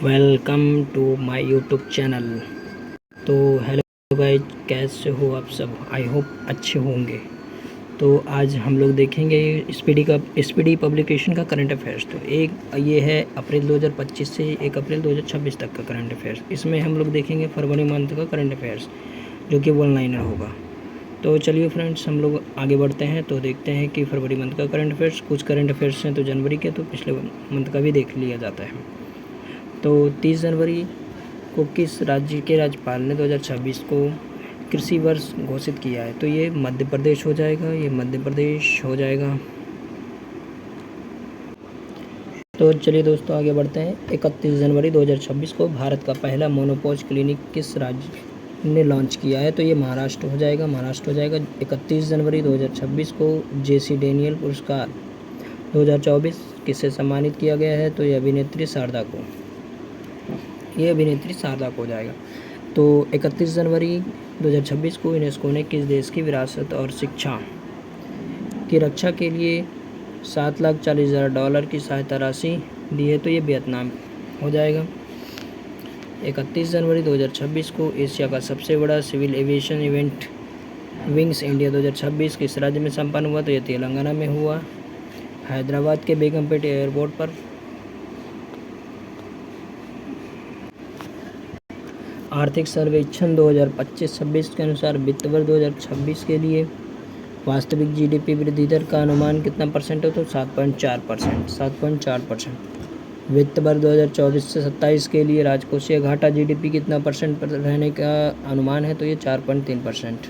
Welcome to my YouTube channel. तो hello guys, कैसे हो आप सब? आई होप अच्छे होंगे। तो आज हम लोग देखेंगे स्पीडी पब्लिकेशन का करंट अफेयर्स। तो एक ये है अप्रैल 2025 से 1 अप्रैल 2026 तक का करंट अफेयर्स। इसमें हम लोग देखेंगे फरवरी मंथ का करंट अफेयर्स, जो कि वन लाइनर होगा। तो चलिए फ्रेंड्स, हम लोग आगे बढ़ते हैं। तो देखते हैं कि फरवरी मंथ का करंट अफेयर्स, कुछ करंट अफेयर्स हैं तो जनवरी के, तो पिछले मंथ का भी देख लिया जाता है। तो 30 जनवरी को किस राज्य के राज्यपाल ने 2026 को कृषि वर्ष घोषित किया है? तो ये मध्य प्रदेश हो जाएगा, ये मध्य प्रदेश हो जाएगा। तो चलिए दोस्तों आगे बढ़ते हैं। 31 जनवरी 2026 को भारत का पहला मोनोपोज क्लिनिक किस राज्य ने लॉन्च किया है? तो ये महाराष्ट्र हो जाएगा, महाराष्ट्र हो जाएगा। 31 जनवरी 2026 को जेसी डेनियल पुरस्कार 2024 किससे सम्मानित किया गया है? तो ये अभिनेत्री शारदा को, ये अभिनेत्री शारदा को हो जाएगा। तो 31 जनवरी 2026 को यूनेस्को ने किस देश की विरासत और शिक्षा की रक्षा के लिए $7,40,000 की सहायता राशि दी है? तो ये वियतनाम हो जाएगा। 31 जनवरी 2026 को एशिया का सबसे बड़ा civil aviation event Wings India 2026 किस राज्य में संपन्न हुआ? तो ये तेलंगाना में हुआ, हैदराबाद के बेगमपेट एयरपोर्ट पर। आर्थिक सर्वेक्षण 2025-26 के अनुसार वित्त वर्ष 2026 के लिए वास्तविक जीडीपी वृद्धि दर का अनुमान कितना परसेंट है? तो 7.4%, 7.4%। वित्त वर्ष 2024 से 27 के लिए राजकोषीय घाटा जीडीपी कितना परसेंट पर रहने का अनुमान है? तो ये 4.3%।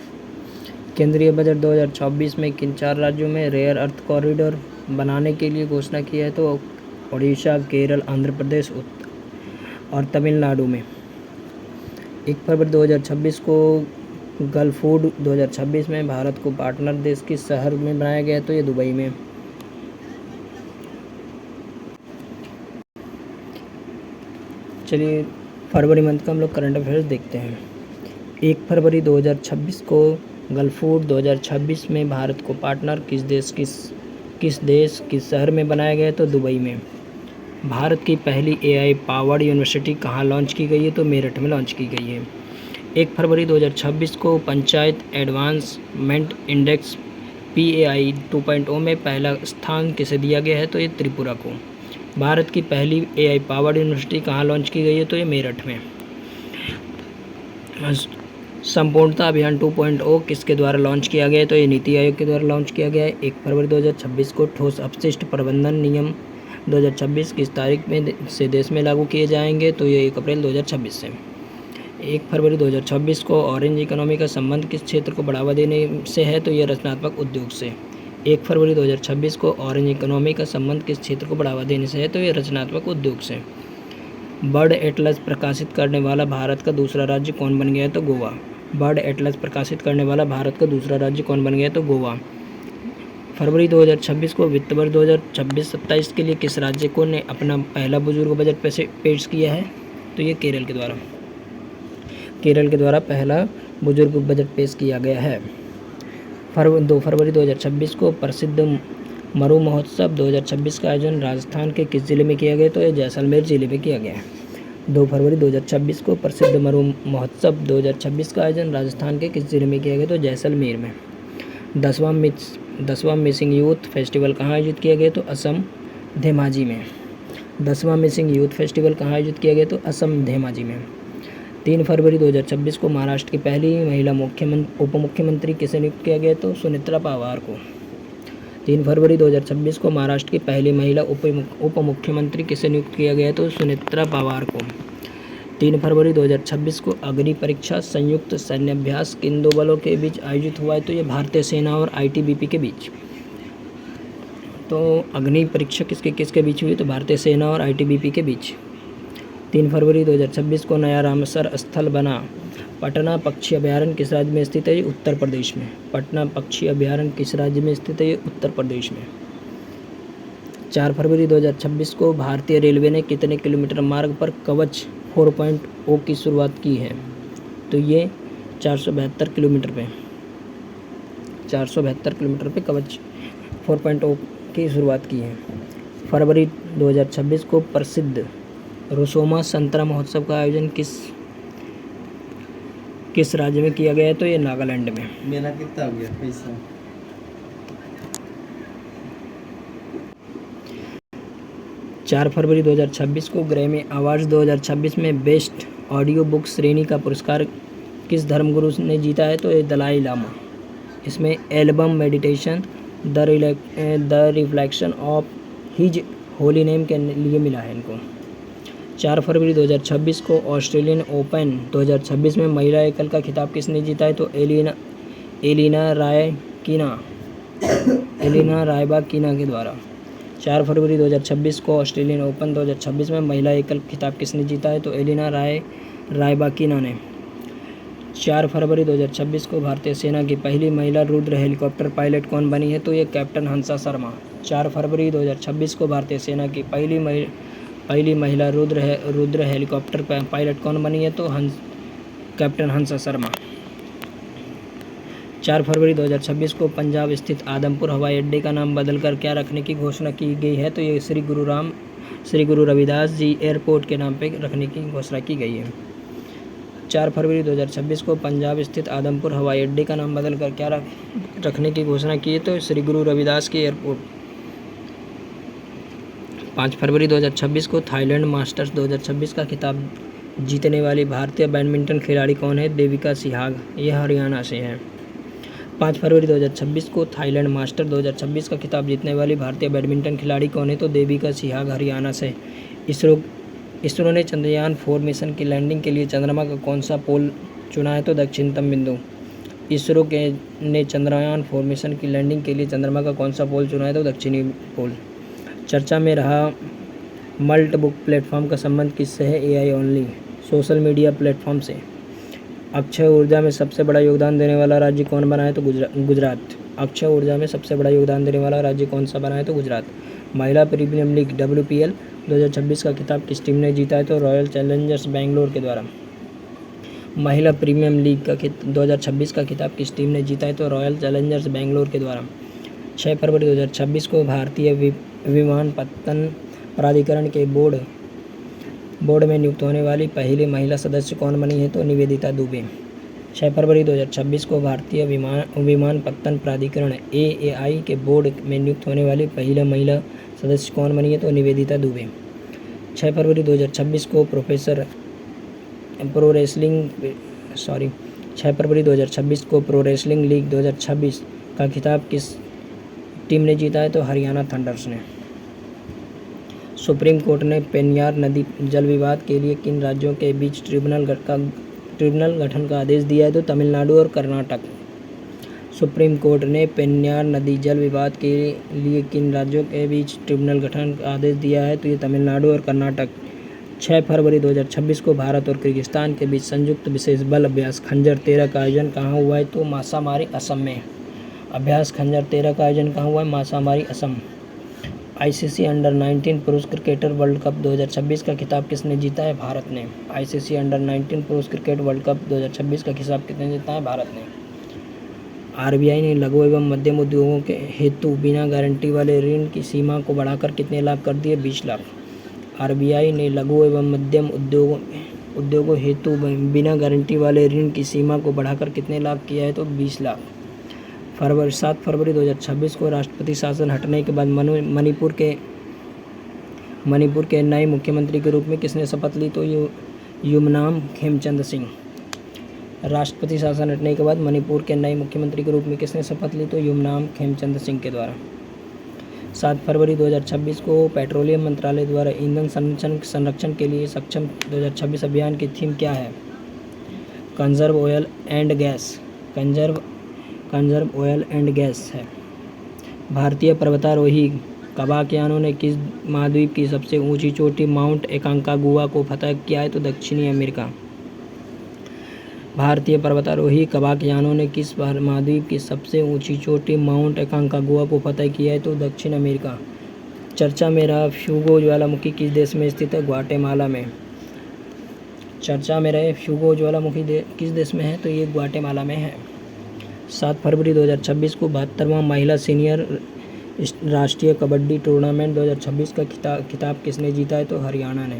केंद्रीय बजट 2024 में किन 4 राज्यों में रेयर अर्थ कॉरिडोर बनाने के लिए घोषणा की है? तो उड़ीसा, केरल, आंध्र प्रदेश और तमिलनाडु में। 1 फरवरी 2026 को गल्फ फूड 2026 में भारत को पार्टनर देश किस शहर में बनाया गया? तो ये दुबई में। चलिए फरवरी मंथ का हम लोग करंट अफेयर्स देखते हैं। 1 फरवरी 2026 को गल्फ फूड 2026 में भारत को पार्टनर किस शहर में बनाया गया? तो दुबई में। भारत की पहली एआई पावर्ड यूनिवर्सिटी कहाँ लॉन्च की गई है? तो मेरठ में लॉन्च की गई है। 1 फरवरी 2026 को पंचायत एडवांसमेंट इंडेक्स PAI 2.0 में पहला स्थान किसे दिया गया है? तो ये त्रिपुरा को। भारत की पहली AI पावर्ड यूनिवर्सिटी कहाँ लॉन्च की गई है? तो ये मेरठ में। संपूर्णता अभियान 2.0 किसके द्वारा लॉन्च किया गया है? तो ये नीति आयोग के द्वारा लॉन्च किया गया है। 1 फरवरी 2026 को ठोस अपशिष्ट प्रबंधन नियम 2026 किस तारीख में से देश में लागू किए जाएंगे? तो ये 1 अप्रैल 2026 से। 1 फरवरी 2026 को ऑरेंज इकोनॉमी का संबंध किस क्षेत्र को बढ़ावा देने से है? तो यह रचनात्मक उद्योग से। 1 फरवरी 2026 को ऑरेंज इकोनॉमी का संबंध किस क्षेत्र को बढ़ावा देने से है? तो यह रचनात्मक उद्योग से। बर्ड एटलस प्रकाशित करने वाला भारत का दूसरा राज्य कौन बन गया है? तो गोवा। बर्ड एटलस प्रकाशित करने वाला भारत का दूसरा राज्य कौन बन गया है? तो गोवा। फरवरी 2026 को वित्त वर्ष 2026-27 के लिए किस राज्य को ने अपना पहला बुजुर्ग बजट पेश किया है? तो ये केरल के द्वारा, केरल के द्वारा पहला बुजुर्ग बजट पेश किया गया है। 2 फरवरी 2026 को प्रसिद्ध मरु महोत्सव 2026 का आयोजन राजस्थान के किस जिले में किया गया? तो यह जैसलमेर जिले में किया गया है। 2 फरवरी 2026 को प्रसिद्ध मरु महोत्सव 2026 का आयोजन राजस्थान के किस जिले में किया गया? तो जैसलमेर में। 10वां मिसिंग यूथ फेस्टिवल कहाँ आयोजित किया गया? तो असम धेमाजी में। 10वां मिसिंग यूथ फेस्टिवल कहाँ आयोजित किया गया? तो असम धेमाजी में। 3 फरवरी 2026 को महाराष्ट्र की पहली महिला उप मुख्यमंत्री किसे नियुक्त किया गया? तो सुनेत्रा पवार को। 3 फरवरी 2026 को महाराष्ट्र की पहली महिला उप मुख्यमंत्री किसे नियुक्त किया गया? तो सुनेत्रा पवार को। 3 फरवरी 2026 को अग्नि परीक्षा संयुक्त सैन्याभ्यास किन 2 बलों के बीच आयोजित हुआ है? तो ये भारतीय सेना और ITBP के बीच। तो अग्नि परीक्षा किसके बीच हुई? तो भारतीय सेना और ITBP के बीच। 3 फरवरी 2026 को नया रामसर स्थल बना पटना पक्षी अभयारण्य किस राज्य में स्थित है? उत्तर प्रदेश में। पटना पक्षी अभयारण्य किस राज्य में स्थित है? उत्तर प्रदेश में। 4 फरवरी 2026 को भारतीय रेलवे ने कितने किलोमीटर मार्ग पर कवच 4.0 की शुरुआत की है? तो ये 472 किलोमीटर पे, 472 किलोमीटर पे कवच 4.0 की शुरुआत की है। फरवरी 2026 को प्रसिद्ध रोसोमा संतरा महोत्सव का आयोजन किस राज्य में किया गया है? तो ये नागालैंड में। मेरा कितना हो गया पैसा? 4 फरवरी 2026 को ग्रैमी अवार्ड्स 2026 में बेस्ट ऑडियो बुक श्रेणी का पुरस्कार किस धर्मगुरु ने जीता है? तो ये दलाई लामा। इसमें album meditation the reflection of his holy name के लिए मिला है इनको। 4 फरवरी 2026 को ऑस्ट्रेलियन ओपन 2026 में महिला एकल का खिताब किसने जीता है? तो एलिना रायबाकिना के द्वारा। 4 फरवरी 2026 को ऑस्ट्रेलियन ओपन 2026 में महिला एकल खिताब किसने जीता है? तो एलिना रायबाकिना ने। 4 फरवरी 2026 को भारतीय सेना की पहली महिला रुद्र हेलीकॉप्टर पायलट कौन बनी है? तो ये कैप्टन हंसा शर्मा। 4 फरवरी 2026 को भारतीय सेना की पहली महिला रुद्र हेलीकॉप्टर पायलट कौन बनी है? तो कैप्टन हंसा शर्मा। 4 फरवरी 2026 को पंजाब स्थित आदमपुर हवाई अड्डे का नाम बदलकर क्या रखने की घोषणा की गई है? तो ये श्री गुरु रविदास जी एयरपोर्ट के नाम पर रखने की घोषणा की गई है। 4 फरवरी 2026 को पंजाब स्थित आदमपुर हवाई अड्डे का नाम बदलकर क्या रखने की घोषणा की है? तो श्री गुरु रविदास की एयरपोर्ट। 5 फरवरी 2026 को थाईलैंड मास्टर्स 2026 का खिताब जीतने वाली भारतीय बैडमिंटन खिलाड़ी कौन है? देविका सिहाग। यह हरियाणा से है। 5 फरवरी 2026 को थाईलैंड मास्टर 2026 का खिताब जीतने वाली भारतीय बैडमिंटन खिलाड़ी कौन है? तो देविका सिहाग हरियाणा से। इसरो ने चंद्रयान 4 मिशन की लैंडिंग के लिए चंद्रमा का कौन सा पोल चुना है? तो दक्षिणतम बिंदु। इसरो ने चंद्रयान 4 मिशन की लैंडिंग के लिए चंद्रमा का कौन सा पोल चुना है? तो दक्षिणी पोल। चर्चा में रहा मल्ट बुक प्लेटफॉर्म का संबंध किससे है? AI only social media platform से। अक्षय ऊर्जा में सबसे बड़ा योगदान देने वाला राज्य कौन बना है? तो गुजरात। अक्षय ऊर्जा में सबसे बड़ा योगदान देने वाला राज्य कौन सा बना है? तो गुजरात। महिला प्रीमियम लीग WPL 2026 का खिताब किस टीम ने जीता है? तो रॉयल चैलेंजर्स बेंगलोर के द्वारा। महिला प्रीमियम लीग का 2026 का खिताब किस टीम ने जीता है? तो रॉयल चैलेंजर्स बेंगलोर के द्वारा। 6 फरवरी 2026 को भारतीय विमानपत्तन प्राधिकरण के बोर्ड में नियुक्त होने वाली पहली महिला सदस्य कौन बनी है? तो निवेदिता दुबे। 6 फरवरी 2026 को भारतीय विमानपत्तन प्राधिकरण AAI के बोर्ड में नियुक्त होने वाली पहली महिला सदस्य कौन बनी है? तो निवेदिता दुबे। 6 फरवरी 2026 को 6 फरवरी 2026 को प्रो रेसलिंग लीग 2026 का खिताब किस टीम ने जीता है? तो हरियाणा थंडर्स ने। सुप्रीम कोर्ट ने पेन्यार नदी जल विवाद के लिए किन राज्यों के बीच ट्रिब्यूनल गठन का आदेश दिया है? तो तमिलनाडु और कर्नाटक। सुप्रीम कोर्ट ने पेन्यार नदी जल विवाद के लिए किन राज्यों के बीच ट्रिब्यूनल गठन का आदेश दिया है? तो ये तमिलनाडु और कर्नाटक। 6 फरवरी 2026 को भारत और किर्गिस्तान के बीच संयुक्त विशेष बल अभ्यास खंजर 13 का आयोजन कहाँ हुआ है? तो मासामारी असम में। अभ्यास खंजर 13 का आयोजन कहाँ हुआ है? मासामारी असम। ICC अंडर-19 पुरुष क्रिकेटर वर्ल्ड कप 2026 का खिताब किसने जीता है? भारत ने। ICC अंडर-19 पुरुष क्रिकेट वर्ल्ड कप 2026 का खिताब किसने जीता है? भारत ने। RBI ने लघु एवं मध्यम उद्योगों के हेतु बिना गारंटी वाले ऋण की सीमा को बढ़ाकर कितने लाख कर दिए? 20 लाख। RBI ने लघु एवं मध्यम उद्योगों हेतु बिना गारंटी वाले ऋण की सीमा को बढ़ाकर कितने लाख किया है? तो 20 लाख। 7 फरवरी 2026 को राष्ट्रपति शासन हटने के बाद मणिपुर के नए मुख्यमंत्री के रूप में किसने शपथ ली? तो युमनाम खेमचंद सिंह। राष्ट्रपति शासन हटने के बाद मणिपुर के नए मुख्यमंत्री के रूप में किसने शपथ ली? तो युमनाम खेमचंद सिंह के द्वारा। 7 फरवरी 2026 को पेट्रोलियम मंत्रालय द्वारा ईंधन संरक्षण के लिए सक्षम 2026 अभियान की थीम क्या है? कंजर्व ऑयल एंड गैस है। भारतीय पर्वतारोही कबाकयानों ने किस महाद्वीप की सबसे ऊंची चोटी माउंट एकांकागुआ को फतह किया है? तो दक्षिणी अमेरिका। भारतीय पर्वतारोही कबाकयानों ने किस महाद्वीप की सबसे ऊंची चोटी माउंट एकांकागुआ को फतह किया है? तो दक्षिण अमेरिका। चर्चा में रहा फ्यूगो ज्वालामुखी किस देश में स्थित है? ग्वाटेमाला में। चर्चा में रहे फ्यूगो ज्वालामुखी किस देश में है? तो ये ग्वाटेमाला में है। 7 फरवरी 2026 को 72वां महिला सीनियर राष्ट्रीय कबड्डी टूर्नामेंट 2026 का खिताब किसने जीता है? तो हरियाणा ने।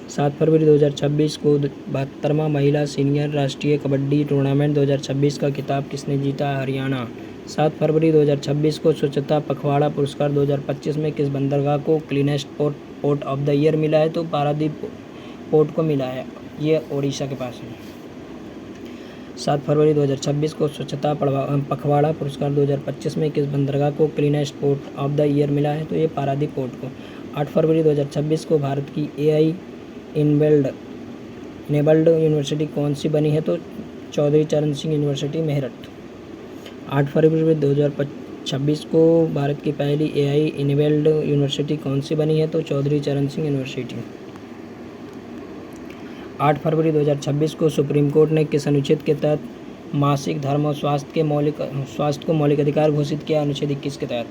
7 फरवरी 2026 को 72वां महिला सीनियर राष्ट्रीय कबड्डी टूर्नामेंट 2026 का खिताब किसने जीता? हरियाणा। 7 फरवरी 2026 को स्वच्छता पखवाड़ा पुरस्कार 2025 में किस बंदरगाह को cleanest port of the year मिला है? तो पारादीप पोर्ट को मिला है, ये ओडिशा के पास है। 7 फरवरी 2026 को स्वच्छता पखवाड़ा पुरस्कार 2025 में किस बंदरगाह को cleanest port of the year मिला है? तो ये पारादीप पोर्ट को। 8 फरवरी 2026 को भारत की AI इनेबल्ड यूनिवर्सिटी कौन सी बनी है? तो चौधरी चरण सिंह यूनिवर्सिटी मेरठ। 8 फरवरी 2026 को भारत की पहली AI इनेबल्ड यूनिवर्सिटी कौन सी बनी है? तो चौधरी चरण सिंह यूनिवर्सिटी। 8 फरवरी 2026 को सुप्रीम कोर्ट ने किस अनुच्छेद के तहत मासिक धर्म और स्वास्थ्य को मौलिक अधिकार घोषित किया? अनुच्छेद 21 के तहत।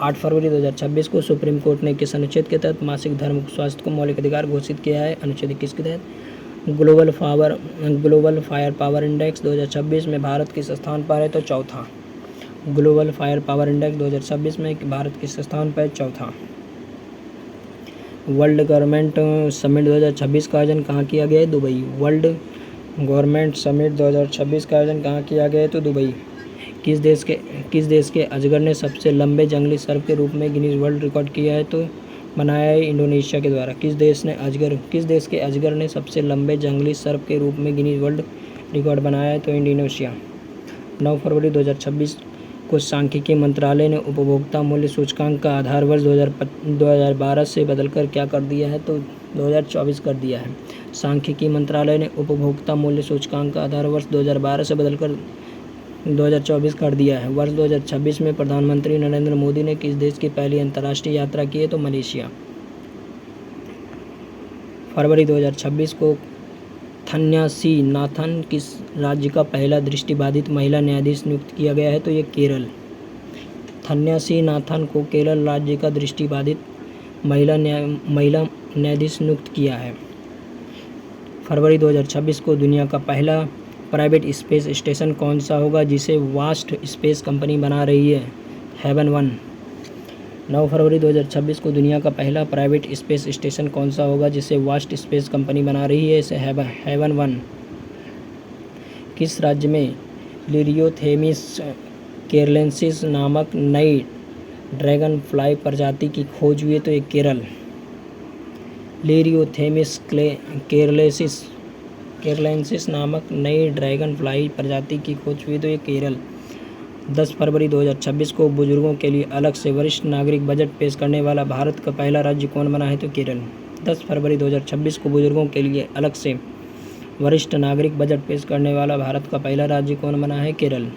8 फरवरी 2026 को सुप्रीम कोर्ट ने किस अनुच्छेद के तहत मासिक धर्म स्वास्थ्य को मौलिक अधिकार घोषित किया है? अनुच्छेद 21 के तहत। ग्लोबल फायर पावर इंडेक्स 2026 में भारत किस स्थान पर है? तो चौथा। ग्लोबल फायर पावर इंडेक्स 2026 में भारत किस स्थान पर? चौथा। वर्ल्ड गवर्नमेंट समिट 2026 का आयोजन कहाँ किया गया है? दुबई। वर्ल्ड गवर्नमेंट समिट 2026 का आयोजन कहाँ किया गया है? तो दुबई। किस देश के अजगर ने सबसे लंबे जंगली सर्प के रूप में गिनीज वर्ल्ड रिकॉर्ड किया है? तो बनाया है इंडोनेशिया के द्वारा। किस देश के अजगर ने सबसे लंबे जंगली सर्प के रूप में गिनीज वर्ल्ड रिकॉर्ड बनाया है? तो इंडोनेशिया। 9 फरवरी 2026 को सांख्यिकी मंत्रालय ने उपभोक्ता मूल्य सूचकांक का आधार वर्ष 2012 से बदलकर क्या कर दिया है? तो 2024 कर दिया है। सांख्यिकी मंत्रालय ने उपभोक्ता मूल्य सूचकांक का आधार वर्ष 2012 से बदलकर 2024 कर दिया है। वर्ष 2026 में प्रधानमंत्री नरेंद्र मोदी ने किस देश की पहली अंतर्राष्ट्रीय यात्रा की है? तो मलेशिया। फरवरी 2026 को थन्यासी नाथन किस राज्य का पहला दृष्टिबाधित महिला न्यायाधीश नियुक्त किया गया है? तो ये केरल। थन्यासी नाथन को केरल राज्य का दृष्टिबाधित महिला न्यायाधीश नियुक्त किया है। फरवरी 2026 को दुनिया का पहला प्राइवेट स्पेस स्टेशन कौन सा होगा जिसे वास्ट स्पेस कंपनी बना रही है? हेवन 1। 9 फरवरी 2026 को दुनिया का पहला प्राइवेट स्पेस स्टेशन कौन सा होगा जिसे वास्ट स्पेस कंपनी बना रही है? इसे हेवन 1। किस राज्य में लिरियोथेमिस केरलेंसिस नामक नई ड्रैगन फ्लाई प्रजाति की खोज हुई है? तो ये केरल। लिरियोथेमिस केरलेंसिस नामक नई ड्रैगन फ्लाई प्रजाति की खोज हुई, तो ये केरल। 10 फरवरी 2026 को बुजुर्गों के लिए अलग से वरिष्ठ नागरिक बजट पेश करने वाला भारत का पहला राज्य कौन बना है? तो केरल। 10 फरवरी 2026 को बुजुर्गों के लिए अलग से वरिष्ठ नागरिक बजट पेश करने वाला भारत का पहला राज्य कौन बना है? केरल।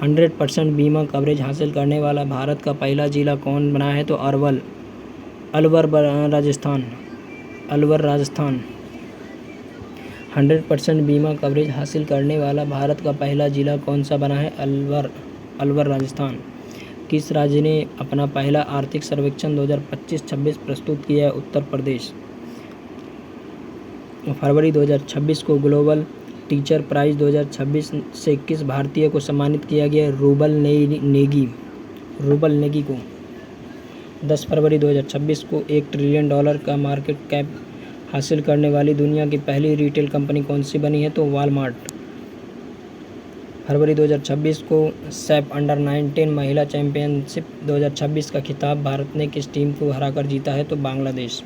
100% बीमा कवरेज हासिल करने वाला भारत का पहला जिला कौन बना है? तो अलवर राजस्थान। 100% बीमा कवरेज हासिल करने वाला भारत का पहला जिला कौन सा बना है? अलवर राजस्थान। किस राज्य ने अपना पहला आर्थिक सर्वेक्षण 2025-26 प्रस्तुत किया है? उत्तर प्रदेश। फरवरी 2026 को ग्लोबल टीचर प्राइज़ 2026 से किस भारतीय को सम्मानित किया गया? रूबल नेगी को। 10 फरवरी 2026 को $1 ट्रिलियन का मार्केट कैप हासिल करने वाली दुनिया की पहली रिटेल कंपनी कौन सी बनी है? तो वॉलमार्ट। फरवरी 2026 को सैफ अंडर-19 महिला चैंपियनशिप 2026 का खिताब भारत ने किस टीम को हराकर जीता है? तो बांग्लादेश।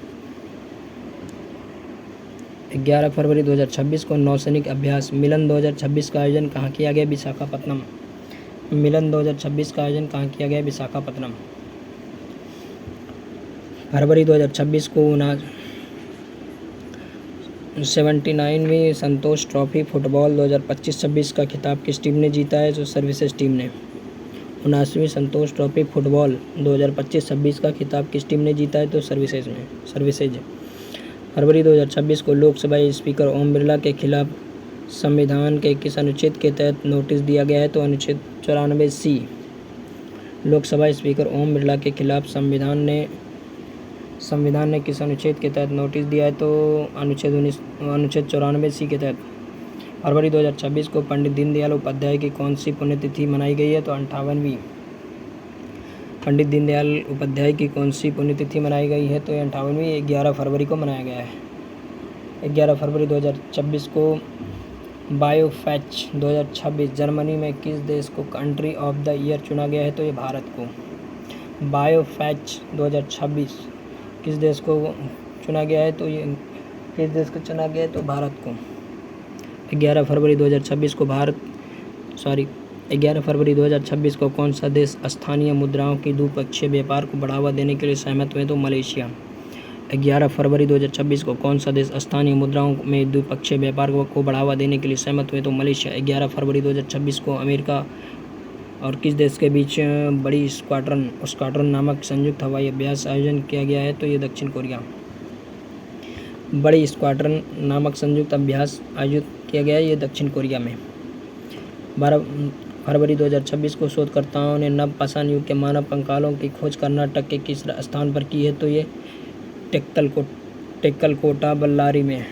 11 फरवरी 2026 को नौसैनिक अभ्यास मिलन 2026 का आयोजन कहाँ किया गया? विशाखापत्तनम। मिलन 2026 का आयोजन कहाँ किया गया? विशाखापत्तनम। फरवरी 2026 को 79वीं संतोष ट्रॉफी फुटबॉल 2025-26 का खिताब किस टीम ने जीता है? तो सर्विसेज टीम ने। 79वीं संतोष ट्रॉफी फुटबॉल 2025-26 का खिताब किस टीम ने जीता है? तो सर्विसेज। फरवरी 2026 को लोकसभा स्पीकर ओम बिरला के खिलाफ संविधान के किस अनुच्छेद के तहत नोटिस दिया गया है? तो अनुच्छेद 94C। लोकसभा स्पीकर ओम बिरला के खिलाफ संविधान ने किस अनुच्छेद के तहत नोटिस दिया है? तो अनुच्छेद 94C के तहत। फरवरी 2026 को पंडित दीनदयाल उपाध्याय की कौन सी पुण्यतिथि मनाई गई है? तो 58वीं। पंडित दीनदयाल उपाध्याय की कौन सी पुण्यतिथि मनाई गई है? तो 58वीं 11 फरवरी को मनाया गया है। 11 फरवरी 2026 को बायोफैच 2026 जर्मनी में किस देश को कंट्री ऑफ द ईयर चुना गया है? तो ये भारत को। बायोफैच 2026 किस देश को चुना गया है? तो ये किस देश को चुना गया है? तो भारत को। 11 फरवरी 2026 को 11 फरवरी 2026 को कौन सा देश स्थानीय मुद्राओं की द्विपक्षीय व्यापार को बढ़ावा देने के लिए सहमत हुए? तो मलेशिया। 11 फरवरी 2026 को कौन सा देश स्थानीय मुद्राओं में द्विपक्षीय व्यापार को बढ़ावा देने के लिए सहमत हुए? तो मलेशिया। 11 फरवरी 2026 को अमेरिका और किस देश के बीच बड़ी स्क्वाड्रन नामक संयुक्त हवाई अभ्यास आयोजन किया गया है? तो ये दक्षिण कोरिया। बड़ी स्क्वाड्रन नामक संयुक्त अभ्यास आयोजित किया गया है, ये दक्षिण कोरिया में। 12 फरवरी 2026 को शोधकर्ताओं ने नवपाषाण युग के मानव कंकालों की खोज कर्नाटक के किस स्थान पर की है? तो ये टेक्कलकोटा बल्लारी में।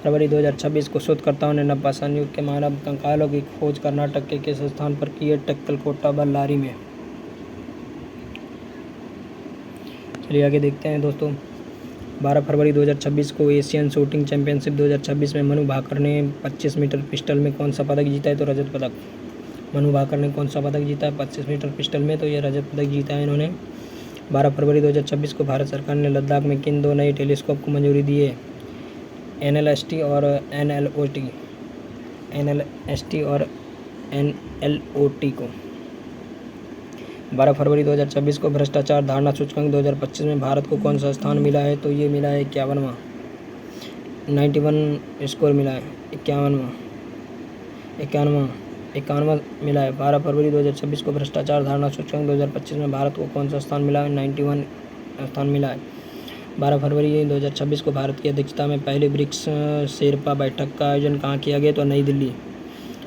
फरवरी 2026 को शोधकर्ताओं ने नवपाषाण युग के मानव कंकालों की खोज कर्नाटक के किस स्थान पर की है? टेक्कलकोटा बल्लारी में। चलिए आगे देखते हैं दोस्तों। 12 फरवरी 2026 को एशियन शूटिंग चैंपियनशिप 2026 में मनु भाकर ने 25 मीटर पिस्टल में कौन सा पदक जीता है? तो रजत पदक। मनु भाकर ने कौन सा पदक जीता है 25 मीटर पिस्टल में? तो ये रजत पदक जीता है इन्होंने। 12 फरवरी 2026 को भारत सरकार ने लद्दाख में किन 2 नए टेलीस्कोप को मंजूरी दी है? NLST और NLOT को। 12 फरवरी 2026 को भ्रष्टाचार धारणा सूचकांक 2025 में भारत को कौन सा स्थान मिला है? तो ये मिला है 51वां। 91 स्कोर मिला है। 51वां मिला है। 12 फरवरी 2026 को भ्रष्टाचार धारणा सूचकांक 2025 में भारत को कौन सा स्थान मिला है? 91 स्थान मिला है। 12 फरवरी 2026 को भारत की अध्यक्षता में पहली ब्रिक्स शेरपा बैठक का आयोजन कहाँ किया गया? तो नई दिल्ली।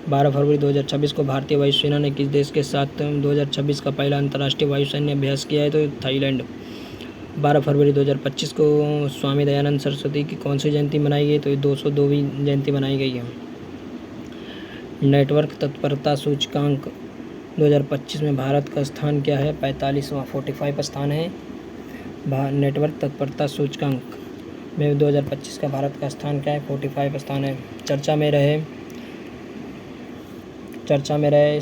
12 फरवरी 2026 को भारतीय वायुसेना ने किस देश के साथ 2026 का पहला अंतर्राष्ट्रीय वायुसैन्य अभ्यास किया है? तो थाईलैंड। 12 फरवरी 2025 को स्वामी दयानंद सरस्वती की कौन सी जयंती मनाई गई? तो ये 202वीं जयंती मनाई गई है। नेटवर्क तत्परता सूचकांक 2025 में भारत का स्थान क्या है? 45वां 45 स्थान है। नेटवर्क तत्परता सूचकांक में 2025 का भारत का स्थान क्या है? 45 स्थान है। चर्चा में रहे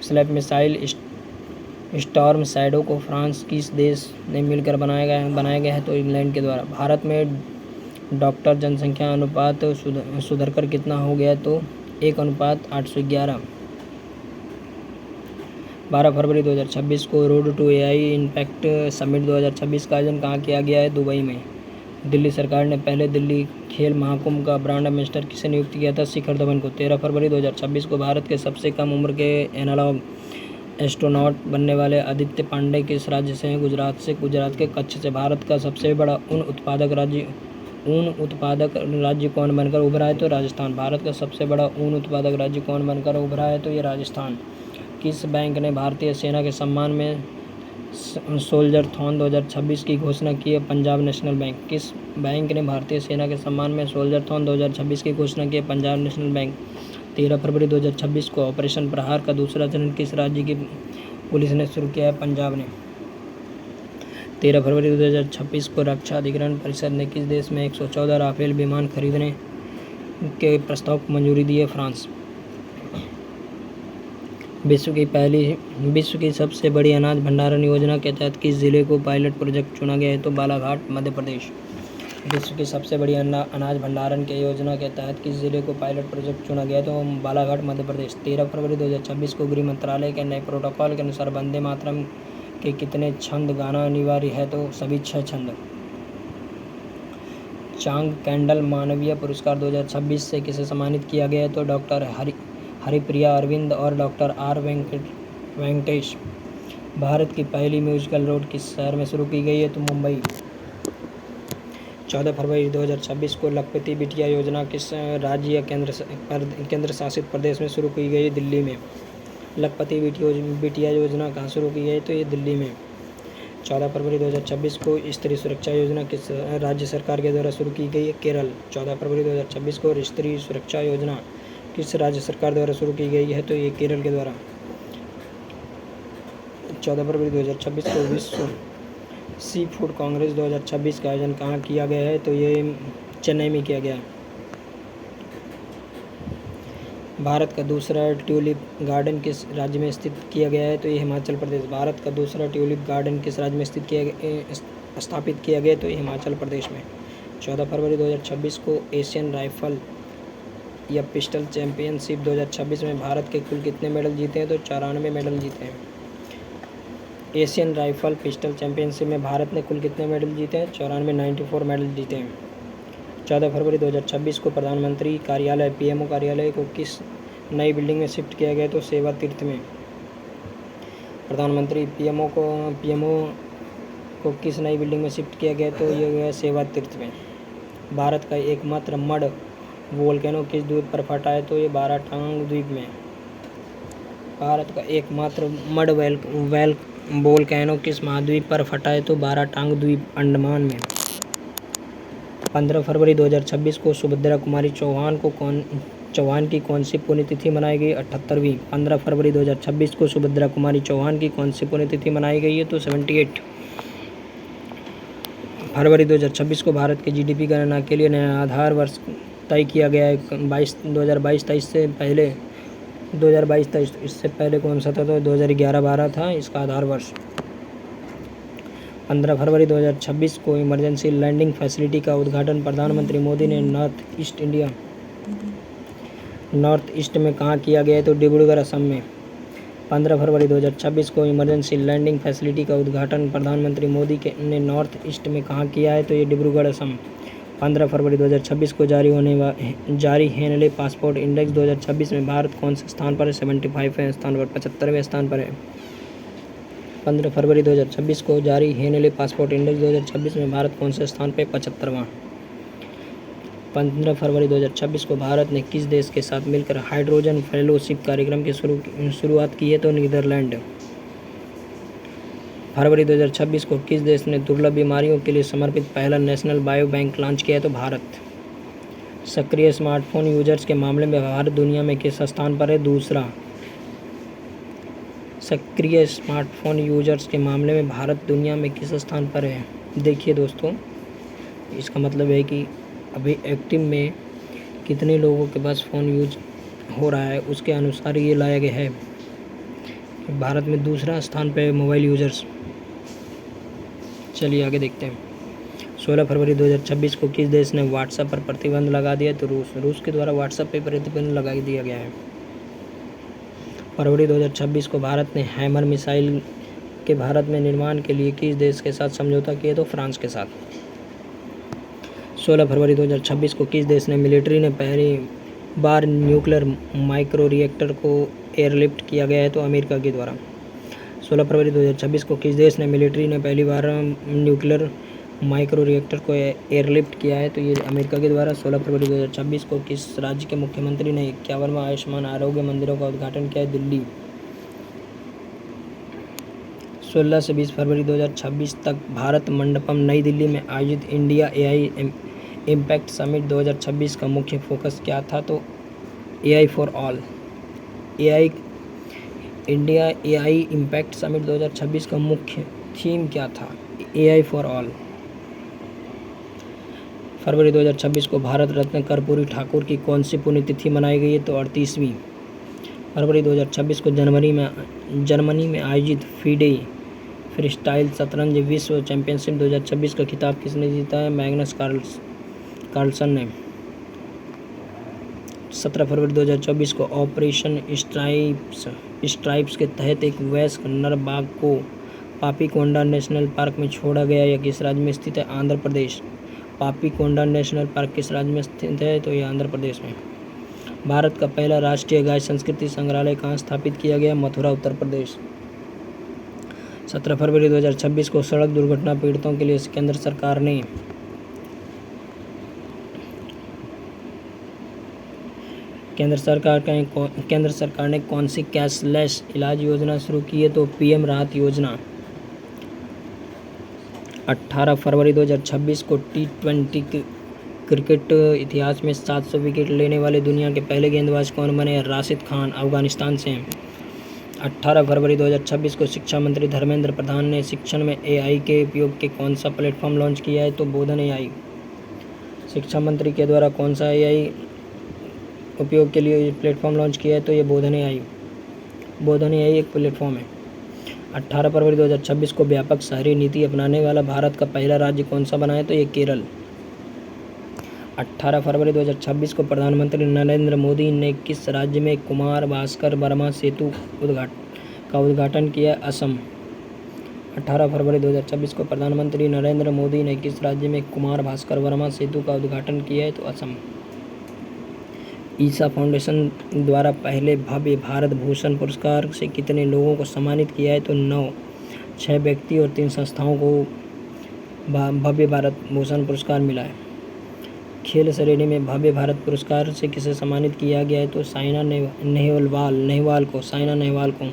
स्लैप मिसाइल स्टॉर्म शैडो को फ्रांस किस देश ने मिलकर बनाया गया है? तो इंग्लैंड के द्वारा। भारत में डॉक्टर जनसंख्या अनुपात सुधरकर कितना हो गया? तो 1:811। 12 फरवरी 2026 को road to AI impact summit 2026 का आयोजन कहाँ किया गया है? दुबई में। दिल्ली सरकार ने पहले दिल्ली खेल महाकुंभ का ब्रांड एम्बेसडर किसे नियुक्त किया था? शिखर धवन को। 13 फरवरी 2026 को भारत के सबसे कम उम्र के एनालॉग एस्ट्रोनॉट बनने वाले आदित्य पांडे किस राज्य से हैं? गुजरात से। गुजरात के कच्छ से। भारत का सबसे बड़ा ऊन उत्पादक राज्य कौन बनकर उभरा है? तो राजस्थान। भारत का सबसे बड़ा ऊन उत्पादक राज्य कौन बनकर उभरा है? तो ये राजस्थान। किस बैंक ने भारतीय सेना के सम्मान में सोल्जर-थॉन 2026 की घोषणा की है? Punjab national bank. किस बैंक ने भारतीय सेना के सम्मान में सोल्जर-थॉन 2026 की घोषणा की है? Punjab national bank. 13 फरवरी 2026 को ऑपरेशन प्रहार का दूसरा चरण किस राज्य की पुलिस ने शुरू किया है? पंजाब ने। 13 फरवरी 2026 को रक्षा अधिग्रहण परिषद ने किस देश में 114 राफेल विमान खरीदने के प्रस्ताव को मंजूरी दी है? फ्रांस। विश्व की सबसे बड़ी अनाज भंडारण योजना के तहत किस जिले को पायलट प्रोजेक्ट चुना गया है? तो बालाघाट मध्य प्रदेश। विश्व की सबसे बड़ी अनाज भंडारण के योजना के तहत किस जिले को पायलट प्रोजेक्ट चुना गया है? तो बालाघाट मध्य प्रदेश। 13 फरवरी 2026 को गृह मंत्रालय के नए प्रोटोकॉल के अनुसार वंदे मातरम के कितने छंद गाना अनिवार्य है? तो सभी 6 छंद। चांग कैंडल मानवीय पुरस्कार 2026 से किसे सम्मानित किया गया है? तो डॉक्टर हरिप्रिया अरविंद और डॉक्टर R वेंकटेश। भारत की पहली म्यूजिकल रोड किस शहर में शुरू की गई है? तो मुंबई। 14 फरवरी 2026 को लखपति बिटिया योजना किस राज्य या केंद्र शासित प्रदेश में शुरू की गई? दिल्ली में। लखपति बिटिया योजना कहाँ शुरू की गई? तो ये दिल्ली में। 14 फरवरी 2026 को स्त्री सुरक्षा योजना किस राज्य सरकार के द्वारा शुरू की गई है? केरल। 14 फरवरी 2026 को स्त्री सुरक्षा योजना किस राज्य सरकार द्वारा शुरू की गई है? तो ये केरल के द्वारा। 14 फरवरी 2026 को विश्व सी फूड कांग्रेस 2026 का आयोजन कहाँ किया गया है? तो ये चेन्नई में किया गया है। भारत का दूसरा ट्यूलिप गार्डन किस राज्य में स्थित किया गया है? तो ये हिमाचल प्रदेश। भारत का दूसरा ट्यूलिप गार्डन किस राज्य में स्थापित किया गया? तो ये हिमाचल प्रदेश में। 14 फरवरी 2026 को एशियन राइफल या पिस्टल चैंपियनशिप 2026 में भारत के कुल कितने मेडल जीते हैं? तो 94 मेडल जीते हैं। एशियन राइफल पिस्टल चैंपियनशिप में भारत ने कुल कितने मेडल जीते हैं? 94 मेडल जीते हैं। 14 फरवरी 2026 को प्रधानमंत्री कार्यालय पीएमओ कार्यालय को किस नई बिल्डिंग में शिफ्ट किया गया? तो सेवा तीर्थ में। प्रधानमंत्री पीएमओ को किस नई बिल्डिंग में शिफ्ट किया गया? तो ये गया सेवा तीर्थ में। भारत का एकमात्र मड वोल्केनो किस द्वीप पर फटा है? तो ये बाराटांग द्वीप में। भारत का एकमात्र मड वोल्केनो किस महाद्वीप पर फटा है? तो बाराटांग द्वीप अंडमान में। 15 फरवरी 2026 को सुभद्रा कुमारी चौहान की कौन सी पुण्यतिथि मनाई गई? 78वीं। 15 फरवरी 2026 को सुभद्रा कुमारी चौहान की कौन सी पुण्यतिथि मनाई गई है? तो 78। फरवरी 2026 को भारत के जीडीपी गणना के लिए नया आधार वर्ष तय किया गया है। 2022-23 से पहले 2022-23 इससे पहले कौन सा था? तो 2011-12 था इसका आधार वर्ष। 15 फरवरी 2026 को इमरजेंसी लैंडिंग फैसिलिटी का उद्घाटन प्रधानमंत्री मोदी ने नॉर्थ ईस्ट में कहाँ किया गया है? तो डिब्रूगढ़ असम में। 15 फरवरी 2026 को इमरजेंसी लैंडिंग फैसिलिटी का उद्घाटन प्रधानमंत्री मोदी ने नॉर्थ ईस्ट में कहाँ किया है? तो ये डिब्रूगढ़ असम। 15 फरवरी 2026 को जारी हेनले पासपोर्ट इंडेक्स 2026 में भारत कौन से स्थान पर है? 75वें स्थान पर, 75वें स्थान पर है। 15 फरवरी 2026 को जारी हेनले पासपोर्ट इंडेक्स 2026 में भारत कौन से स्थान पर? 75वां। 15 फरवरी 2026 को भारत ने किस देश के साथ मिलकर हाइड्रोजन फेलोशिप कार्यक्रम की शुरुआत की है? तो नीदरलैंड। फरवरी 2026 को किस देश ने दुर्लभ बीमारियों के लिए समर्पित पहला नेशनल बायो बैंक लॉन्च किया है? तो भारत। सक्रिय स्मार्टफोन यूजर्स के मामले में भारत दुनिया में किस स्थान पर है? दूसरा। सक्रिय स्मार्टफोन यूजर्स के मामले में भारत दुनिया में किस स्थान पर है? देखिए दोस्तों, इसका मतलब है कि अभी एक्टिव में कितने लोगों के पास फ़ोन यूज हो रहा है उसके अनुसार ये लाया गया है। भारत में दूसरा स्थान पे मोबाइल यूजर्स। चलिए आगे देखते हैं। 16 फरवरी 2026 को किस देश ने व्हाट्सएप पर प्रतिबंध लगा दिया? तो रूस के द्वारा व्हाट्सएप पर प्रतिबंध लगा दिया गया है। फरवरी 2026 को भारत ने हैमर मिसाइल के भारत में निर्माण के लिए किस देश के साथ समझौता किया? तो फ्रांस के साथ। 16 फरवरी 2026 को किस देश ने मिलिट्री ने पहली बार न्यूक्लियर माइक्रो रिएक्टर को एयरलिफ्ट किया गया है? तो अमेरिका के द्वारा। 16 फरवरी 2026 को किस देश ने मिलिट्री ने पहली बार न्यूक्लियर माइक्रो रिएक्टर को एयरलिफ्ट किया है? तो ये अमेरिका के द्वारा। 16 फरवरी 2026 को किस राज्य के मुख्यमंत्री ने 51वां आयुष्मान आरोग्य मंदिरों का उद्घाटन किया है? दिल्ली। 16 से 20 फरवरी 2026 तक भारत मंडपम नई दिल्ली में आयोजित इंडिया एआई इम्पैक्ट समिट 2026 का मुख्य फोकस क्या था? तो AI for all. India AI impact summit 2026 का मुख्य थीम क्या था? AI for all. फरवरी 2026 को भारत रत्न कर्पूरी ठाकुर की कौन सी पुण्यतिथि मनाई गई है? तो 38वीं। फरवरी 2026 को जर्मनी में आयोजित फीडे फ्रीस्टाइल शतरंज विश्व चैंपियनशिप 2026 का खिताब किसने जीता है? मैग्नस कार्लसन ने। 17 फरवरी 2024 को ऑपरेशन स्ट्राइप्स के तहत एक वयस्क नर बाघ को पापीकोंडा नेशनल पार्क में छोड़ा गया। यह किस राज्य में स्थित है? आंध्र प्रदेश। पापीकोंडा नेशनल पार्क किस राज्य में स्थित है? तो यह आंध्र प्रदेश में। भारत का पहला राष्ट्रीय गाय संस्कृति संग्रहालय कहाँ स्थापित किया गया? मथुरा, उत्तर प्रदेश। 17 फरवरी 2026 को सड़क दुर्घटना पीड़ितों के लिए केंद्र सरकार ने कौन सी कैशलेस इलाज योजना शुरू की है? तो पीएम राहत योजना। 18 फरवरी 2026 को T20 क्रिकेट इतिहास में 700 विकेट लेने वाले दुनिया के पहले गेंदबाज कौन बने? राशिद खान, अफगानिस्तान से हैं। 18 फरवरी 2026 को शिक्षा मंत्री धर्मेंद्र प्रधान ने शिक्षण में AI के उपयोग के कौन सा प्लेटफॉर्म लॉन्च किया है? तो बोधन AI। शिक्षा मंत्री के द्वारा कौन सा AI उपयोग के लिए प्लेटफॉर्म लॉन्च किया है? तो ये बोधन AI। बोधन AI एक प्लेटफॉर्म है। 18 फरवरी 2026 को व्यापक शहरी नीति अपनाने वाला भारत का पहला राज्य कौन सा बना है? तो ये केरल। 18 फरवरी 2026 को प्रधानमंत्री नरेंद्र मोदी ने किस राज्य में कुमार भास्कर वर्मा सेतु का उद्घाटन किया? असम। 18 फरवरी 2026 को प्रधानमंत्री नरेंद्र मोदी ने किस राज्य में कुमार भास्कर वर्मा सेतु का उद्घाटन किया है? तो असम। ईसा फाउंडेशन द्वारा पहले भव्य भारत भूषण पुरस्कार से कितने लोगों को सम्मानित किया है? तो 9। 6 व्यक्ति और 3 संस्थाओं को भव्य भारत भूषण पुरस्कार मिला है। खेल श्रेणी में भव्य भारत पुरस्कार से किसे सम्मानित किया गया है? तो साइना नेहवाल को।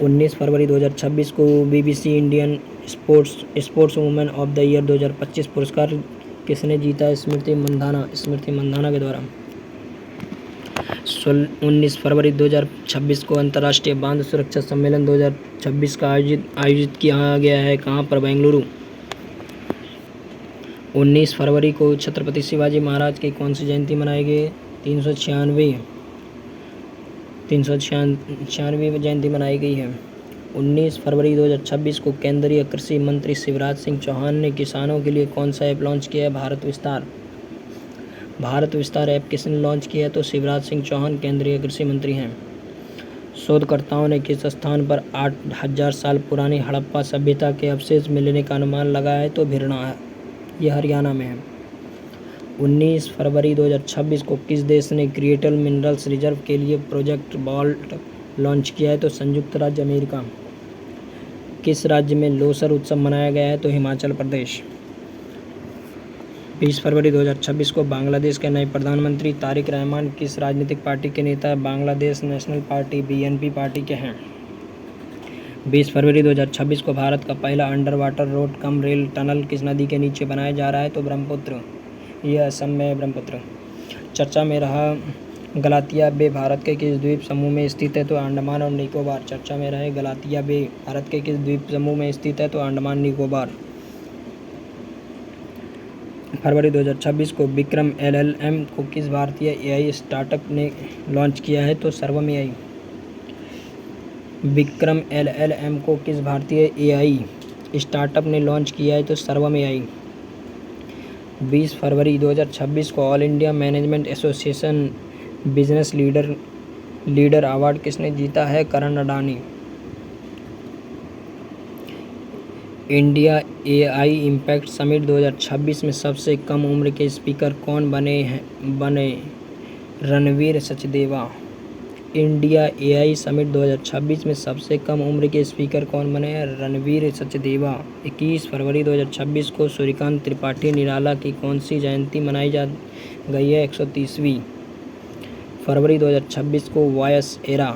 19 फरवरी 2026 को BBC Indian sports women of the year 2025 पुरस्कार किसने जीता है? स्मृति मंधाना के द्वारा। 19 फरवरी 2026 को अंतर्राष्ट्रीय बांध सुरक्षा सम्मेलन 2026 का आयोजित किया गया है। कहाँ पर? बेंगलुरु। 19 फरवरी को छत्रपति शिवाजी महाराज की कौन सी जयंती मनाई गई? 396वीं जयंती मनाई गई है। 19 फरवरी 2026 को केंद्रीय कृषि मंत्री शिवराज सिंह चौहान ने किसानों के लिए कौन सा ऐप लॉन्च किया है? भारत विस्तार ऐप किसने लॉन्च किया है? तो शिवराज सिंह चौहान केंद्रीय कृषि मंत्री हैं। शोधकर्ताओं ने किस स्थान पर 8000 साल पुरानी हड़प्पा सभ्यता के अवशेष मिलने का अनुमान लगाया है? तो भिरना है, यह हरियाणा में है। 19 फरवरी 2026 को किस देश ने क्रिटिकल मिनरल्स रिजर्व के लिए प्रोजेक्ट वॉल्ट लॉन्च किया है? तो संयुक्त राज्य अमेरिका। किस राज्य में लोसर उत्सव मनाया गया है? तो हिमाचल प्रदेश। 20 फरवरी 2026 को बांग्लादेश के नए प्रधानमंत्री तारिक रहमान किस राजनीतिक पार्टी के नेता Bangladesh national party BNP party के हैं? 20 फरवरी 2026 को भारत का पहला under water road cum rail tunnel किस नदी के नीचे बनाया जा रहा है? तो ब्रह्मपुत्र। यह असम में ब्रह्मपुत्र। चर्चा में रहा गलातिया बे भारत के किस द्वीप समूह में स्थित है? तो अंडमान और निकोबार। चर्चा में रहे गलातिया बे भारत के किस द्वीप समूह में स्थित है? तो अंडमान निकोबार। फरवरी 2026 को विक्रम LLM को किस भारतीय AI स्टार्टअप ने लॉन्च किया है? तो सर्वम AI। विक्रम LLM को किस भारतीय AI स्टार्टअप ने लॉन्च किया है? तो सर्वम AI। 20 फरवरी 2026 को all India management association business leader award किसने जीता है? Karan Adani. India AI impact summit 2026 में सबसे कम उम्र के स्पीकर कौन बने? Ranveer Sachdeva. India AI summit 2026 में सबसे कम उम्र के स्पीकर कौन बने? रणवीर सचदेवा। 21 फरवरी 2026 को सूर्यकांत त्रिपाठी निराला की कौन सी जयंती मनाई जा गई है? 130वीं। फरवरी 2026 को वॉयस एरा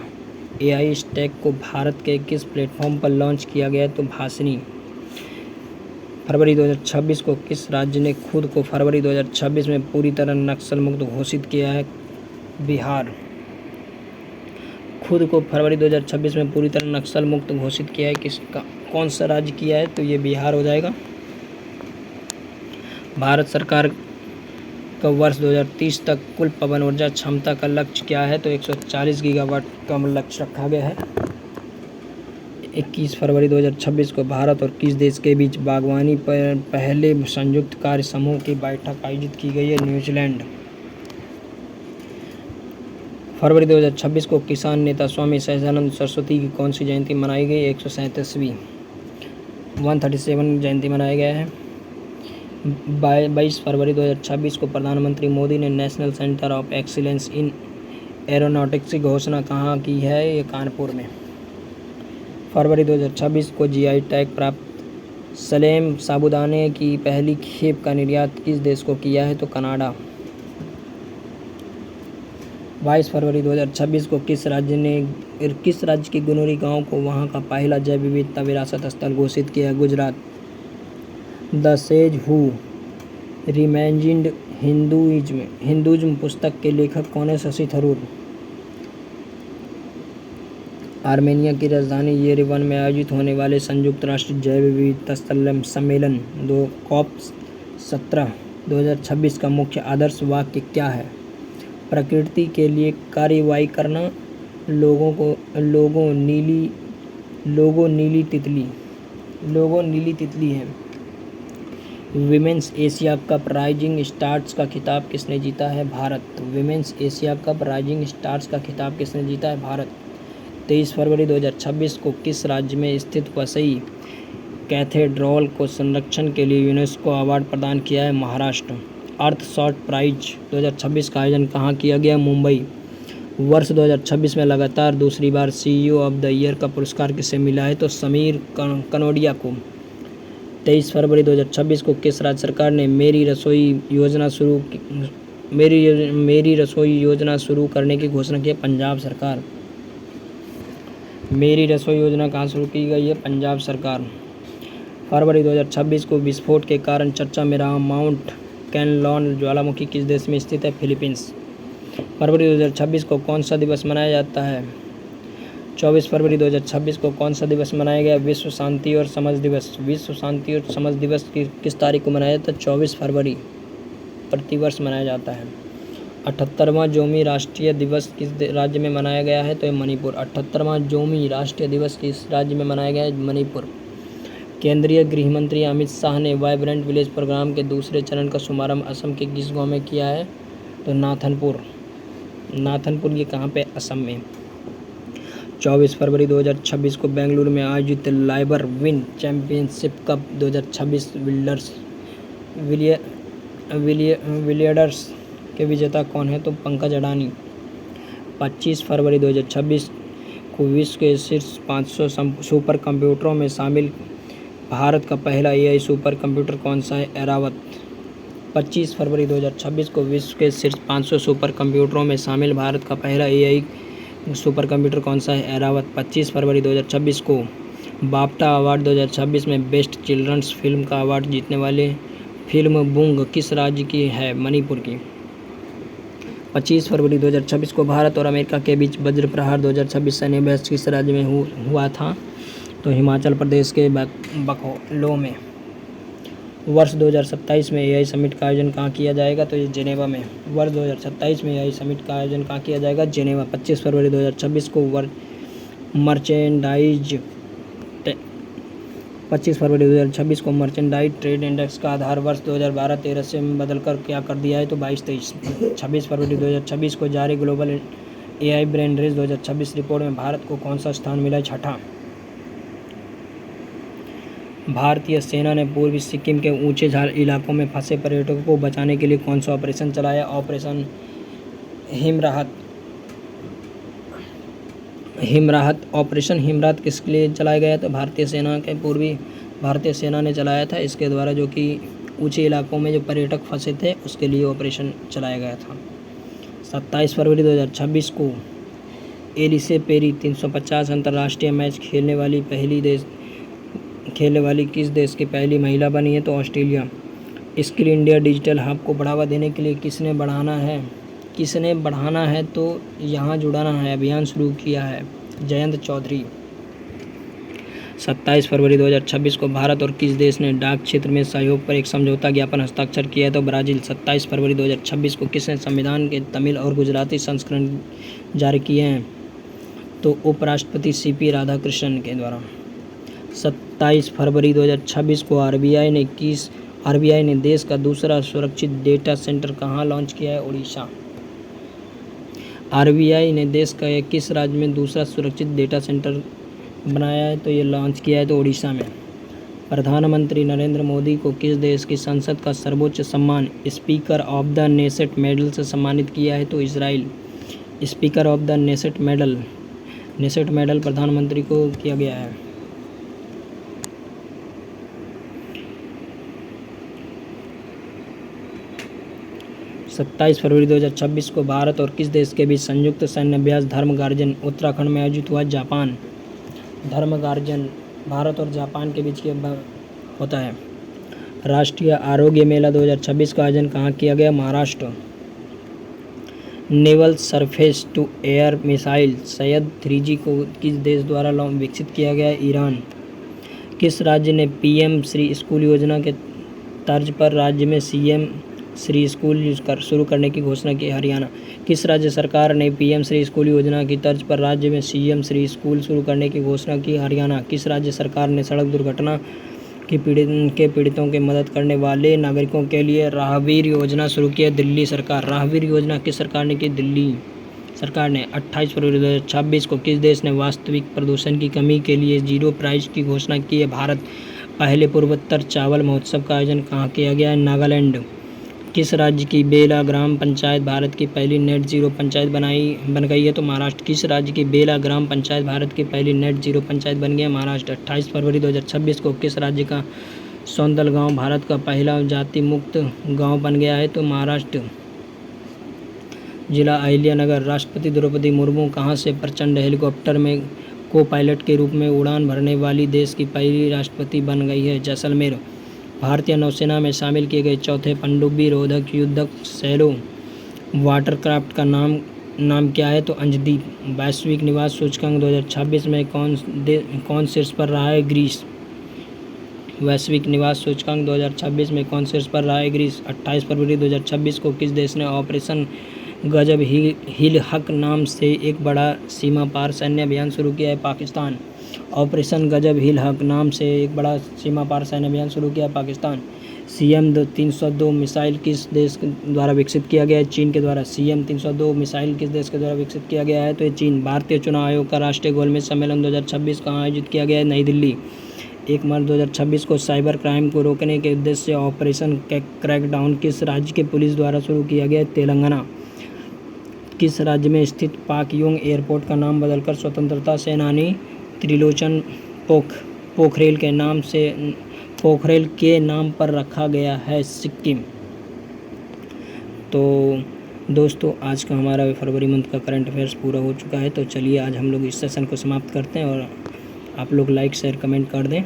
AI स्टैक को भारत के किस प्लेटफॉर्म पर लॉन्च किया गया? तो भाषिनी। फरवरी 2026 को किस राज्य ने खुद को फरवरी 2026 में पूरी तरह नक्सल मुक्त घोषित किया है? बिहार। खुद को फरवरी 2026 में पूरी तरह नक्सल मुक्त घोषित किया है किसका? कौन सा राज्य किया है? तो ये बिहार हो जाएगा। भारत सरकार का वर्ष 2030 तक कुल पवन ऊर्जा क्षमता का लक्ष्य क्या है? तो 140 गीगावाट का लक्ष्य रखा गया है। 21 फरवरी 2026 को भारत और किस देश के बीच बागवानी पर पहले संयुक्त कार्य समूह की बैठक आयोजित की गई है? न्यूजीलैंड। फरवरी 2026 को किसान नेता स्वामी सहजानंद सरस्वती की कौन सी जयंती मनाई गई? 137वीं 137 जयंती मनाया गया है। 22 फरवरी 2026 को प्रधानमंत्री मोदी ने national centre of excellence in aeronautics की घोषणा कहाँ की है? ये कानपुर में। फरवरी 2026 को GI टैग प्राप्त सलेम साबूदाने की पहली खेप का निर्यात किस देश को किया है? तो कनाडा। 22 फरवरी 2026 को किस राज्य के गुनोरी गांव को वहां का पहला जैव विविधता विरासत स्थल घोषित किया? Gujarat. The sage who reimagined Hinduism पुस्तक के लेखक कौन है? शशि थरूर। आर्मेनिया की राजधानी येरेवन में आयोजित होने वाले संयुक्त राष्ट्र जैव विविधता सम्मेलन COP17 2026 का मुख्य आदर्श वाक्य क्या है? प्रकृति के लिए कार्रवाई करना। लोगों नीली तितली है। Women's Asia cup rising stars का खिताब किसने जीता है? Bharat. Women's Asia cup rising stars का खिताब किसने जीता है? भारत। 23 फरवरी 2026 को किस राज्य में स्थित वसई कैथेड्रल को संरक्षण के लिए यूनेस्को अवार्ड प्रदान किया है? महाराष्ट्र। अर्थ शॉर्ट प्राइज 2026 का आयोजन कहाँ किया गया? मुंबई। वर्ष 2026 में लगातार दूसरी बार CEO ऑफ द ईयर का पुरस्कार किसे मिला है? तो समीर कनोडिया को। 23 फरवरी 2026 को किस राज्य सरकार ने मेरी रसोई योजना शुरू करने की घोषणा की है? पंजाब सरकार। मेरी रसोई योजना कहाँ शुरू की गई है? पंजाब सरकार। फरवरी 2026 को विस्फोट के कारण चर्चा में रहा माउंट कैनलॉन ज्वालामुखी किस देश में स्थित है? फिलीपींस। फरवरी 2026 को कौन सा दिवस मनाया जाता है? 24 फरवरी 2026 को कौन सा दिवस मनाया गया? विश्व शांति और समझ दिवस। विश्व शांति और समझ दिवस किस तारीख को मनाया जाता है? 24 फरवरी प्रतिवर्ष मनाया जाता है। 78वां जोमी राष्ट्रीय दिवस किस राज्य में मनाया गया है? तो ये मणिपुर। 78वां जोमी राष्ट्रीय दिवस किस राज्य में मनाया गया है? मणिपुर। केंद्रीय गृह मंत्री अमित शाह ने वाइब्रेंट विलेज प्रोग्राम के दूसरे चरण का शुभारंभ असम के किस गांव में किया है? तो नाथनपुर। ये कहाँ पे? असम में। 24 फरवरी 2026 को बेंगलुरु में आयोजित लाइबर विन चैंपियनशिप कप 2026 विलियर्ड्स के विजेता कौन है? तो पंकज अडानी। 25 फरवरी 2026 को विश्व के शीर्ष 500 सुपर कंप्यूटरों में शामिल भारत का पहला AI सुपर कंप्यूटर कौन सा है? ऐरावत। 25 फरवरी 2026 को विश्व के शीर्ष 500 सुपर कंप्यूटरों में शामिल भारत का पहला AI सुपर कंप्यूटर कौन सा है? ऐरावत। 25 फरवरी 2026 को बाफ्टा अवार्ड 2026 में बेस्ट चिल्ड्रंस फिल्म का अवार्ड जीतने वाले फिल्म बुंग किस राज्य की है? मणिपुर की। 25 फरवरी 2026 को भारत और अमेरिका के बीच वज्र प्रहार 2026 सैन्य अभ्यास किस राज्य में हुआ था? तो हिमाचल प्रदेश के बकौलो में। वर्ष 2027 में AI समिट का आयोजन कहाँ किया जाएगा? तो ये जेनेवा में। वर्ष 2027 में AI समिट का आयोजन कहाँ किया जाएगा? जेनेवा। 25 फरवरी 2026 को 25 फरवरी 2026 को मर्चेंडाइज ट्रेड इंडेक्स का आधार वर्ष 2012-13 से बदलकर क्या कर दिया है? तो 22-23। 26 फरवरी 2026 को जारी global AI brain race 2026 report में भारत को कौन सा स्थान मिला है? 6ठा। भारतीय सेना ने पूर्वी सिक्किम के ऊंचे इलाकों में फंसे पर्यटकों को बचाने के लिए कौन सा ऑपरेशन चलाया? ऑपरेशन हिमराहत। ऑपरेशन हिमराहत किसके लिए चलाया गया? तो भारतीय सेना ने चलाया था। इसके द्वारा जो कि ऊंचे इलाकों में जो पर्यटक फंसे थे उसके लिए ऑपरेशन चलाया गया था। 27 फरवरी 2026 को एलिसे पेरी 350 अंतर्राष्ट्रीय मैच खेलने वाली किस देश की पहली महिला बनी है? तो Australia. Skill India digital hub को बढ़ावा देने के लिए किसने बढ़ाना है तो यहाँ जुड़ाना है अभियान शुरू किया है? जयंत चौधरी। 27 फरवरी 2026 को भारत और किस देश ने डाक क्षेत्र में सहयोग पर एक समझौता ज्ञापन हस्ताक्षर किया है? तो ब्राज़ील। 27 फरवरी 2026 को किसने संविधान के तमिल और गुजराती संस्करण जारी किए हैं? तो उपराष्ट्रपति CP राधाकृष्णन के द्वारा। 27 फरवरी 2026 को RBI ने देश का दूसरा सुरक्षित डेटा सेंटर कहाँ लॉन्च किया है? उड़ीसा। RBI ने देश का किस राज्य में दूसरा सुरक्षित डेटा सेंटर बनाया है? तो ये लॉन्च किया है तो उड़ीसा में। प्रधानमंत्री नरेंद्र मोदी को किस देश की संसद का सर्वोच्च सम्मान speaker of the Knesset medal से सम्मानित किया है? तो Israel. Speaker of the Knesset medal प्रधानमंत्री को किया गया है। 27 फरवरी 2026 को भारत और किस देश के बीच संयुक्त सैन्य अभ्यास धर्म गार्जन उत्तराखंड में आयोजित हुआ? जापान। धर्म गार्जन भारत और जापान के बीच होता है। राष्ट्रीय आरोग्य मेला 2026 का आयोजन कहाँ किया गया? Maharashtra. Naval surface to air missile Syed 3G को किस देश द्वारा विकसित किया गया है? ईरान। किस राज्य ने PM श्री स्कूल योजना के तर्ज पर राज्य में CM श्री स्कूल शुरू करने की घोषणा की? हरियाणा। किस राज्य सरकार ने PM श्री स्कूल योजना की तर्ज पर राज्य में CM श्री स्कूल शुरू करने की घोषणा की? हरियाणा। किस राज्य सरकार ने सड़क दुर्घटना के पीड़ितों की मदद करने वाले नागरिकों के लिए राहवीर योजना शुरू की है? दिल्ली सरकार। राहवीर योजना किस सरकार ने की? दिल्ली सरकार ने। 28 फरवरी 2026 को किस देश ने वास्तविक प्रदूषण की कमी के लिए जीरो प्राइस की घोषणा की है? भारत। पहले पूर्वोत्तर चावल महोत्सव का आयोजन कहाँ किया गया है? नागालैंड। किस राज्य की बेला ग्राम पंचायत भारत की पहली नेट जीरो पंचायत बन गई है? तो महाराष्ट्र। किस राज्य की बेला ग्राम पंचायत भारत की पहली नेट जीरो पंचायत बन गई है? महाराष्ट्र। 28 फरवरी 2026 को किस राज्य का सौंदल गांव भारत का पहला जाति मुक्त गांव बन गया है? तो महाराष्ट्र। जिला अहिल्यानगर। राष्ट्रपति द्रौपदी मुर्मू कहाँ से प्रचंड हेलीकॉप्टर में को पायलट के रूप में उड़ान भरने वाली देश की पहली राष्ट्रपति बन गई है? जैसलमेर। भारतीय नौसेना में शामिल किए गए चौथे पनडुब्बी रोधक युद्धक सैलो वाटरक्राफ्ट का नाम क्या है? तो अंजदीप। वैश्विक निवास सूचकांक 2026 में कौन शीर्ष पर रहा है? ग्रीस। वैश्विक निवास सूचकांक 2026 में कौन शीर्ष पर रहा है? ग्रीस। 28 फरवरी 2026 को किस देश ने ऑपरेशन गजब हिल हक नाम से एक बड़ा सीमा पार सैन्य अभियान शुरू किया है? पाकिस्तान। ऑपरेशन गजब हिल हक नाम से एक बड़ा सीमा पार सैन्य अभियान शुरू किया पाकिस्तान। CM 302 मिसाइल किस देश द्वारा विकसित किया गया है? चीन के द्वारा। CM 302 मिसाइल किस देश के द्वारा विकसित किया गया है? तो ये चीन। भारतीय चुनाव आयोग का राष्ट्रीय गोलमेज सम्मेलन 2026 कहाँ आयोजित किया गया है? नई दिल्ली। 1 मार्च 2026 को साइबर क्राइम को रोकने के उद्देश्य से ऑपरेशन क्रैकडाउन किस राज्य के पुलिस द्वारा शुरू किया गया है? तेलंगाना। किस राज्य में स्थित पाकयोंग एयरपोर्ट का नाम बदलकर स्वतंत्रता सेनानी त्रिलोचन पोखरेल के नाम पर रखा गया है? सिक्किम। तो दोस्तों, आज का हमारा फरवरी मंथ का करंट अफेयर्स पूरा हो चुका है। तो चलिए आज हम लोग इस सेशन को समाप्त करते हैं और आप लोग लाइक शेयर कमेंट कर दें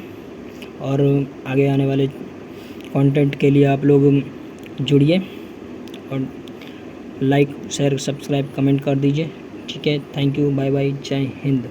और आगे आने वाले कंटेंट के लिए आप लोग जुड़िए और लाइक शेयर सब्सक्राइब कमेंट कर दीजिए। ठीक है, थैंक यू, बाय बाय, जय हिंद।